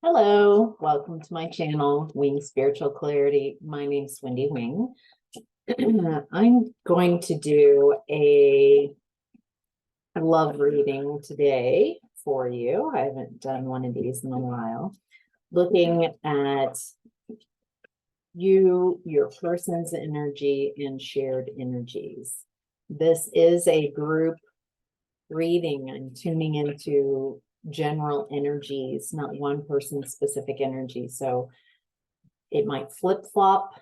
Hello, welcome to my channel, Wing Spiritual Clarity. My name's Wendy Wing. I'm going to do a love reading today for you. I haven't done one of these in a while. Looking at you, your person's energy, and shared energies. This is a group reading. I'm tuning into general energies, not one person's specific energy. So it might flip-flop.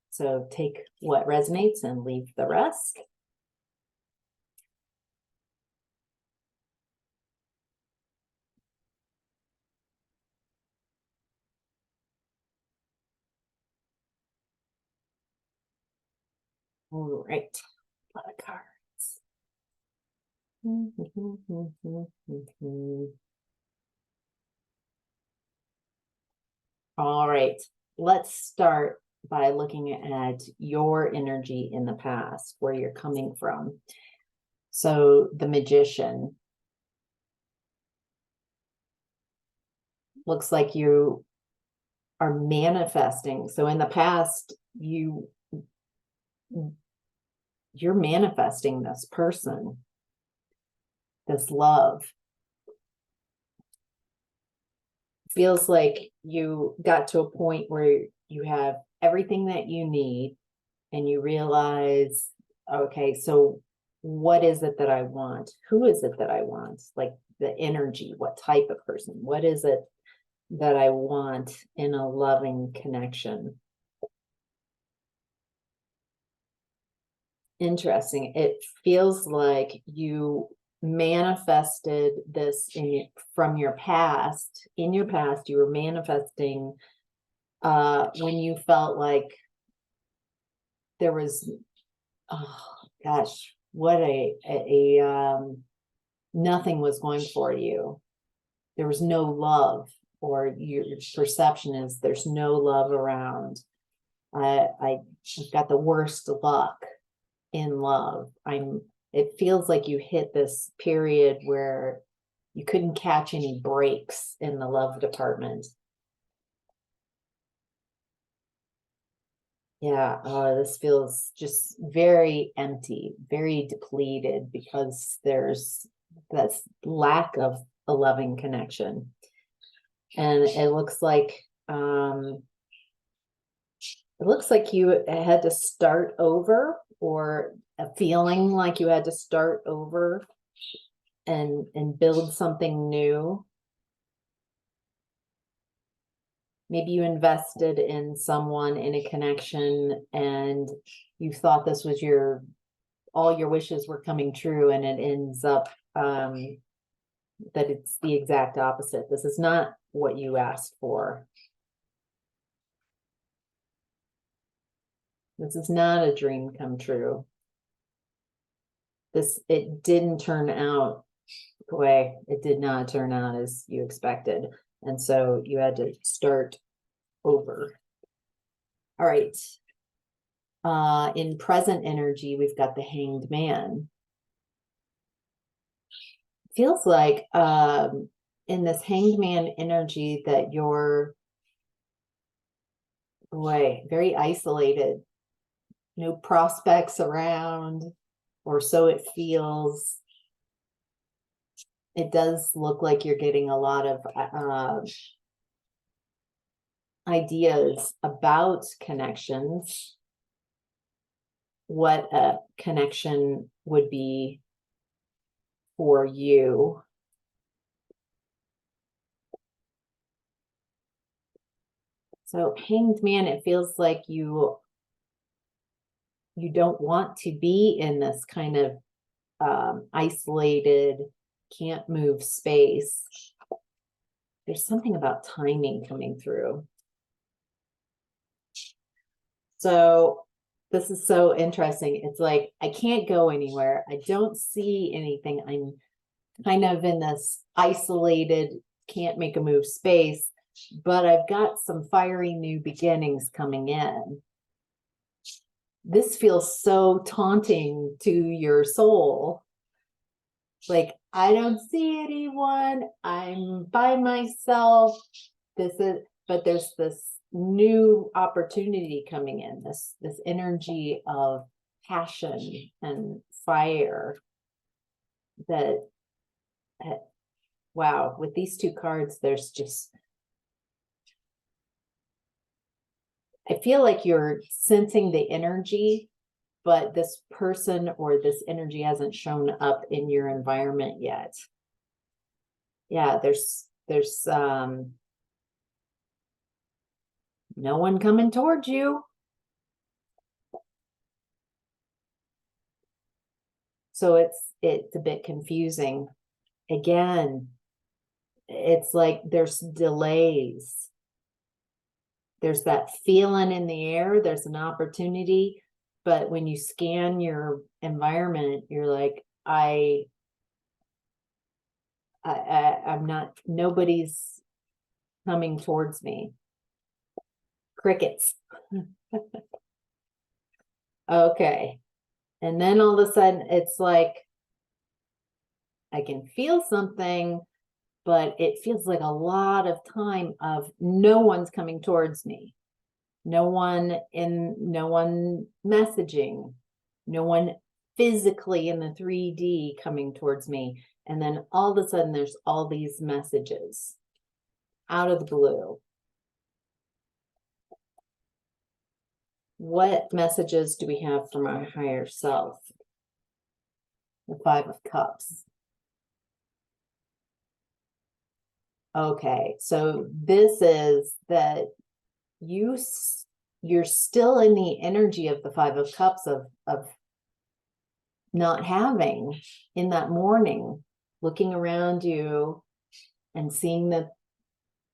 So take what resonates and leave the rest. All right, a lot of cards. All right, let's start by looking at your energy in the past, where you're coming from. So the Magician. Looks like you are manifesting. So in the past, you're manifesting this person, this love. Feels like you got to a point where you have everything that you need and you realize, okay, so what is it that I want? Who is it that I want? Like the energy, what type of person? What is it that I want in a loving connection? Interesting. It feels like you manifested this from your past. In your past, you were manifesting when you felt like there was, oh gosh, what nothing was going for you. There was no love, or your perception is there's no love around. I've got the worst luck in love. It feels like you hit this period where you couldn't catch any breaks in the love department. Yeah, this feels just very empty, very depleted, because there's this lack of a loving connection. And it looks like you had to start over, or a feeling like you had to start over and build something new. Maybe you invested in someone, in a connection, and you thought this was all your wishes were coming true, and it ends up that it's the exact opposite. This is not what you asked for. This is not a dream come true. It didn't turn out the way, it did not turn out as you expected. And so you had to start over. All right. In present energy, we've got the Hanged Man. Feels like in this Hanged Man energy that you're, very isolated. No prospects around, or so it feels. It does look like you're getting a lot of ideas about connections, what a connection would be for you. So Hanged Man, it feels like you don't want to be in this kind of isolated, can't move space. There's something about timing coming through. So this is so interesting. It's like, I can't go anywhere. I don't see anything. I'm kind of in this isolated, can't make a move space, but I've got some fiery new beginnings coming in. This feels so taunting to your soul. Like, I don't see anyone. I'm by myself. But there's this new opportunity coming in, this energy of passion and fire that, wow, with these two cards, there's just, I feel like you're sensing the energy, but this person or this energy hasn't shown up in your environment yet. Yeah, there's no one coming towards you. So it's a bit confusing. Again, it's like there's delays. There's that feeling in the air, there's an opportunity, but when you scan your environment, you're like, I'm not, nobody's coming towards me. Crickets. Okay. And then all of a sudden it's like, I can feel something, but it feels like a lot of time of no one's coming towards me. No one messaging, no one physically in the 3D coming towards me. And then all of a sudden there's all these messages out of the blue. What messages do we have from our higher self? The Five of Cups. Okay, so this is that you're still in the energy of the Five of Cups of not having in that morning, looking around you and seeing that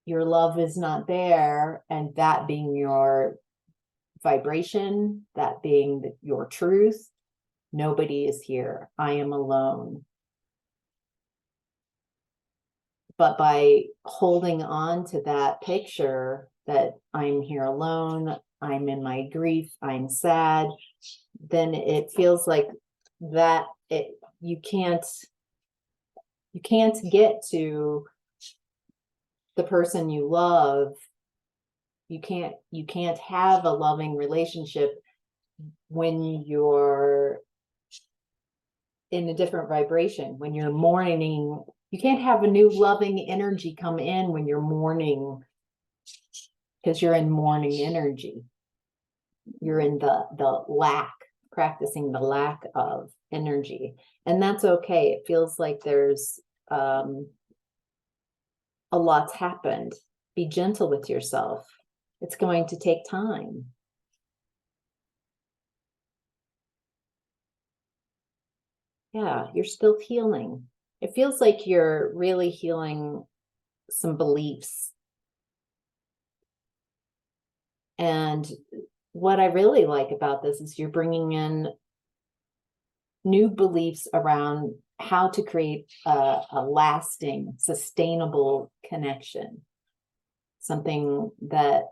your love is not there, and that being your vibration, that being your truth. Nobody is here. I am alone. But by holding on to that picture that I'm here alone, I'm in my grief, I'm sad, then it feels like that you can't get to the person you love. You can't have a loving relationship when you're in a different vibration, when you're mourning. You can't have a new loving energy come in when you're mourning, because you're in mourning energy. You're in the lack, practicing the lack of energy. And that's okay. It feels like there's a lot's happened. Be gentle with yourself. It's going to take time. Yeah, you're still healing. It feels like you're really healing some beliefs. And what I really like about this is you're bringing in new beliefs around how to create a lasting, sustainable connection. Something that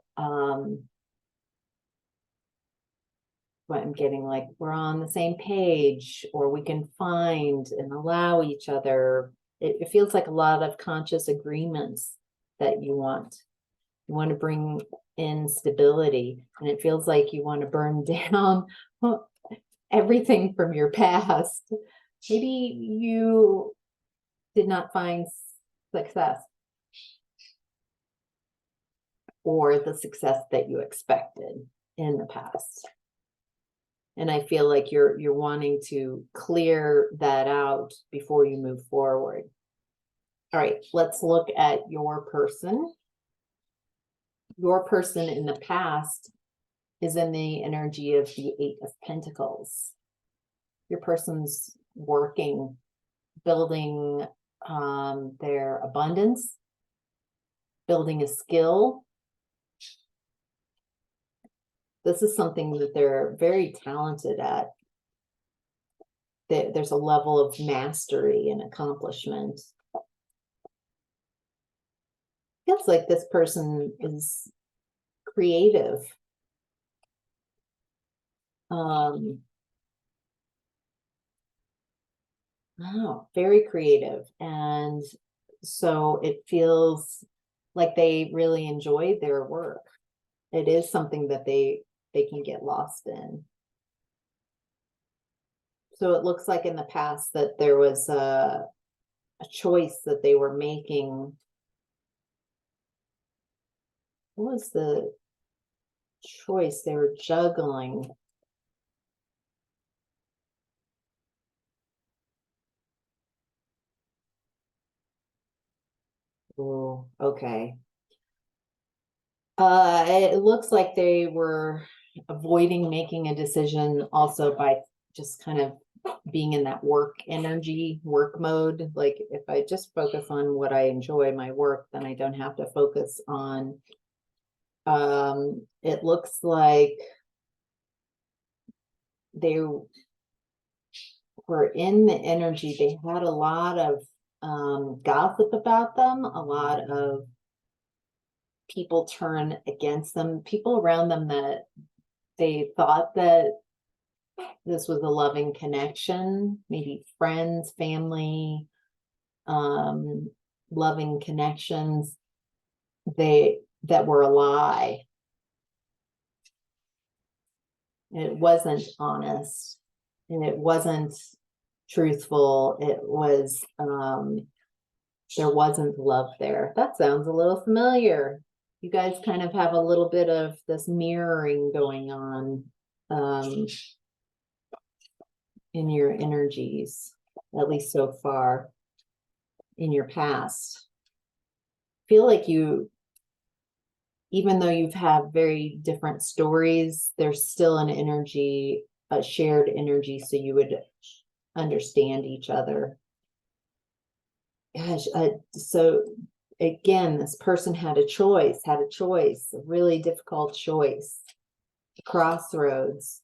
what I'm getting, like we're on the same page, or we can find and allow each other. It feels like a lot of conscious agreements that you want. You want to bring in stability, and it feels like you want to burn down everything from your past. Maybe you did not find success, or the success that you expected in the past. And I feel like you're wanting to clear that out before you move forward. All right, let's look at your person. Your person in the past is in the energy of the Eight of Pentacles. Your person's working, building their abundance, building a skill. This is something that they're very talented at. There's a level of mastery and accomplishment. Feels like this person is creative. Oh, very creative. And so it feels like they really enjoy their work. It is something that they can get lost in. So it looks like in the past that there was a choice that they were making. What was the choice they were juggling? Oh, okay. It looks like they were avoiding making a decision also by just kind of being in that work energy, work mode. Like if I just focus on what I enjoy, my work, then I don't have to focus on, it looks like they were in the energy. They had a lot of gossip about them, a lot of people turn against them, people around them that they thought that this was a loving connection, maybe friends, family, um, loving connections, they that were a lie. It wasn't honest and it wasn't truthful. It was there wasn't love there. That sounds a little familiar. You guys kind of have a little bit of this mirroring going on in your energies, at least so far in your past. Feel like you, even though you've had very different stories, there's still an energy, a shared energy, so you would understand each other. Gosh, so again, this person had a choice, a really difficult choice, crossroads.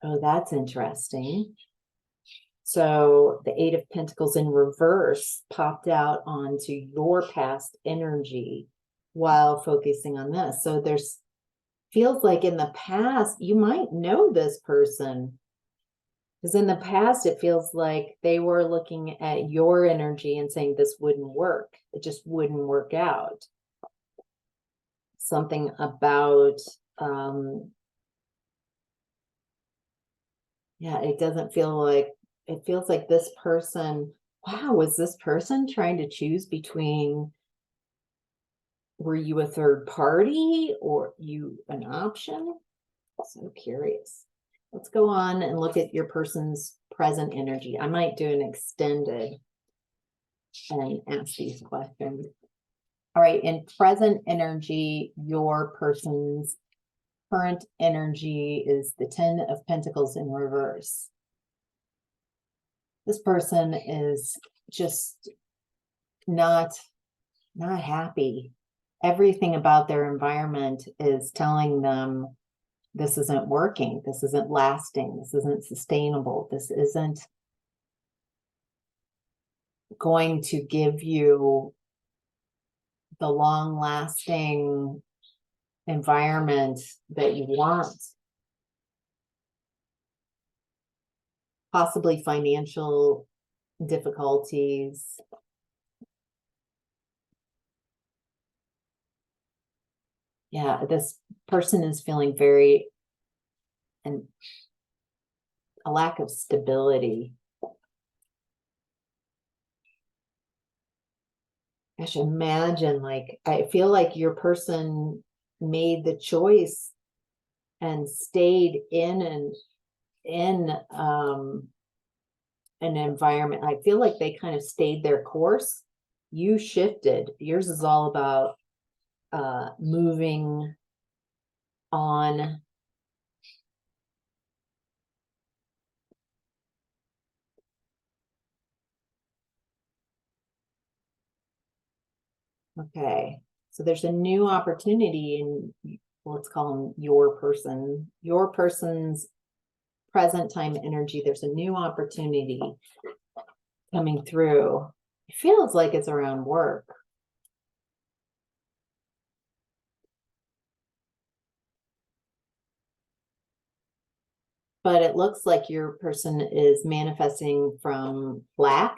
Oh, that's interesting. So the Eight of Pentacles in reverse popped out onto your past energy while focusing on this. So there's feels like in the past, you might know this person. Because in the past, it feels like they were looking at your energy and saying this wouldn't work. It just wouldn't work out. Something about, yeah, it doesn't feel like, it feels like this person, wow, was this person trying to choose between, were you a third party or you an option? So curious. Let's go on and look at your person's present energy. I might do an extended and ask these questions. All right, in present energy, your person's current energy is the 10 of Pentacles in reverse. This person is just not happy. Everything about their environment is telling them this isn't working, this isn't lasting, this isn't sustainable, this isn't going to give you the long lasting environment that you want. Possibly financial difficulties. Yeah, this person is feeling very, and a lack of stability. Gosh, imagine, like, I feel like your person made the choice and stayed in an environment. I feel like they kind of stayed their course. You shifted. Yours is all about moving on. Okay, so there's a new opportunity in, let's call them your person's present time energy. There's a new opportunity coming through. It feels like it's around work. but it looks like your person is manifesting from lack,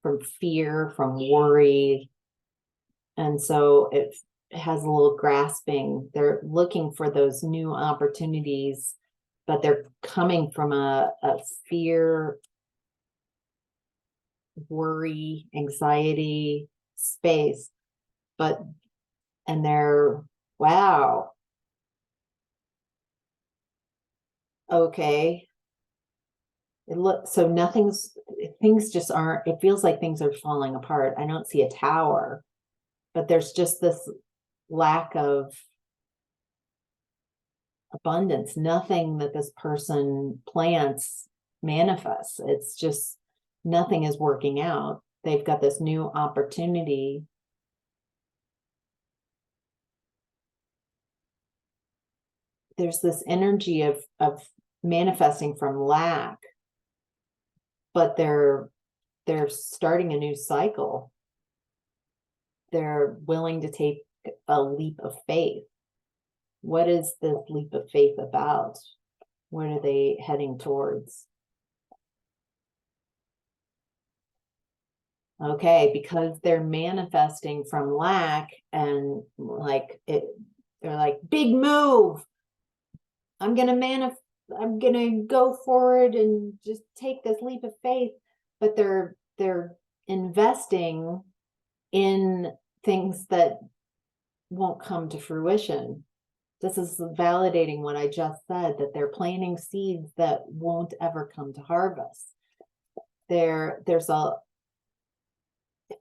from fear, from worry. And so it has a little grasping. They're looking for those new opportunities, but they're coming from a fear, worry, anxiety space. And they're, wow, okay. So things just aren't, it feels like things are falling apart. I don't see a tower, but there's just this lack of abundance. Nothing that this person plants manifests. It's just nothing is working out. They've got this new opportunity. There's this energy of manifesting from lack, but they're starting a new cycle. They're willing to take a leap of faith. What is this leap of faith about? What are they heading towards? Okay, because they're manifesting from lack and like it, they're like, big move. I'm gonna go forward and just take this leap of faith. But they're investing in things that won't come to fruition. This is validating what I just said, that they're planting seeds that won't ever come to harvest. It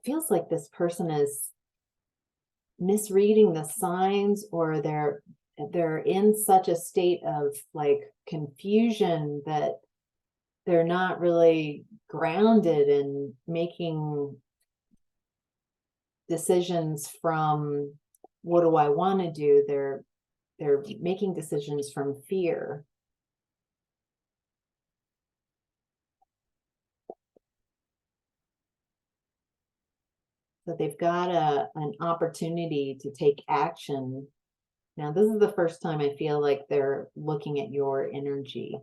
feels like this person is misreading the signs, or they're in such a state of like confusion that they're not really grounded in making decisions from what do I want to do. They're making decisions from fear. So they've got an opportunity to take action. Now, this is the first time I feel like they're looking at your energy.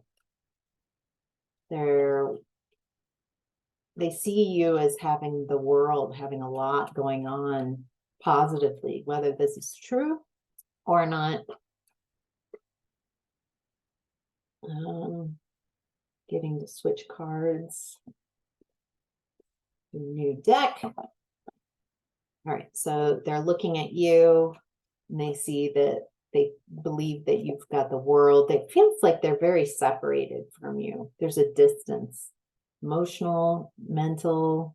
They see you as having the world, having a lot going on positively, whether this is true or not. Getting to switch cards. New deck. All right, so they're looking at you and they see that they believe that you've got the world. It feels like they're very separated from you. There's a distance, emotional, mental,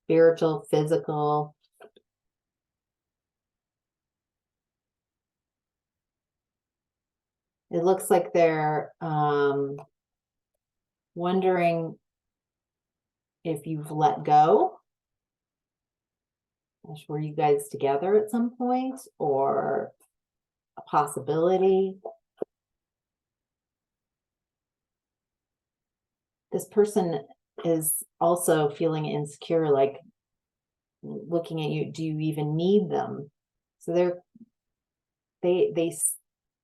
spiritual, physical. It looks like they're wondering if you've let go. Were you guys together at some point, or a possibility? This person is also feeling insecure, like looking at you, do you even need them? So they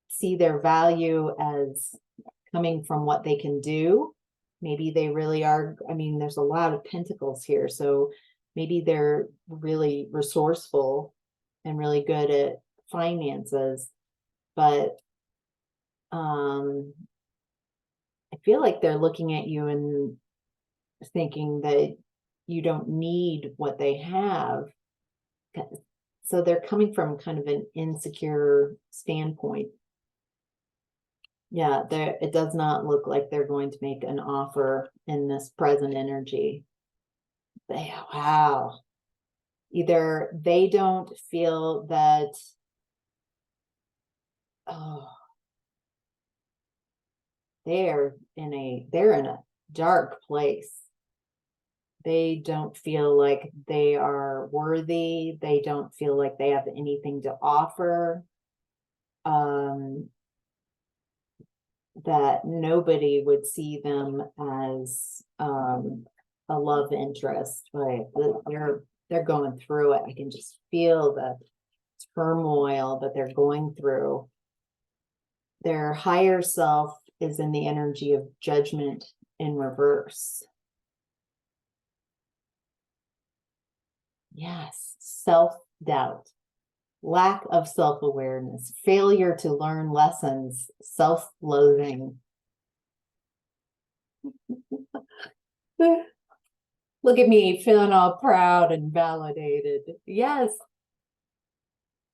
see their value as coming from what they can do. Maybe they really are. I mean, there's a lot of pentacles here, so maybe they're really resourceful and really good at finances, but I feel like they're looking at you and thinking that you don't need what they have. So they're coming from kind of an insecure standpoint. Yeah, it does not look like they're going to make an offer in this present energy. Wow. Either they don't feel that, oh, they're in a dark place. They don't feel like they are worthy. They don't feel like they have anything to offer. That nobody would see them as a love interest, right? They're going through it. I can just feel the turmoil that they're going through. Their higher self is in the energy of judgment in reverse. Yes, self-doubt, lack of self-awareness, failure to learn lessons, self-loathing. Look at me feeling all proud and validated. Yes,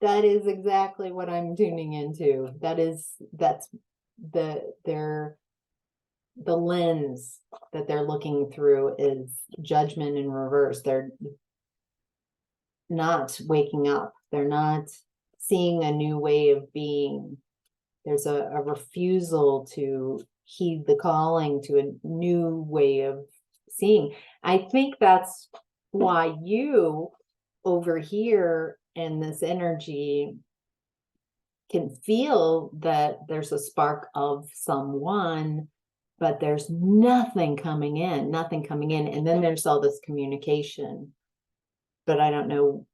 that is exactly what I'm tuning into. That's the lens that they're looking through is judgment in reverse. They're not waking up. They're not seeing a new way of being. There's a refusal to heed the calling to a new way of seeing. I think that's why you over here in this energy can feel that there's a spark of someone, but there's nothing coming in. And then there's all this communication. But I don't know,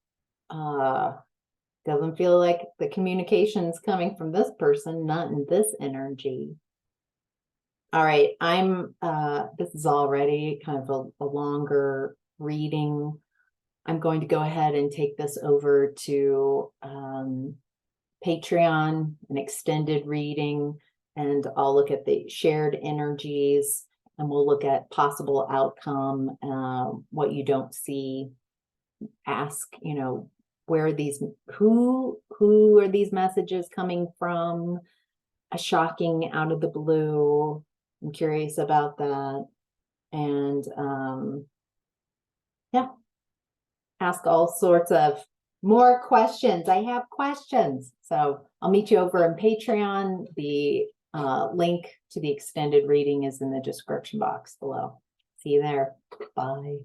doesn't feel like the communication's coming from this person, not in this energy. All right, this is already kind of a longer reading. I'm going to go ahead and take this over to Patreon, an extended reading, and I'll look at the shared energies, and we'll look at possible outcome, what you don't see. Ask, where are these, who are these messages coming from? A shocking out of the blue. I'm curious about that. And yeah, ask all sorts of more questions. I have questions. So I'll meet you over on Patreon. The link to the extended reading is in the description box below. See you there. Bye.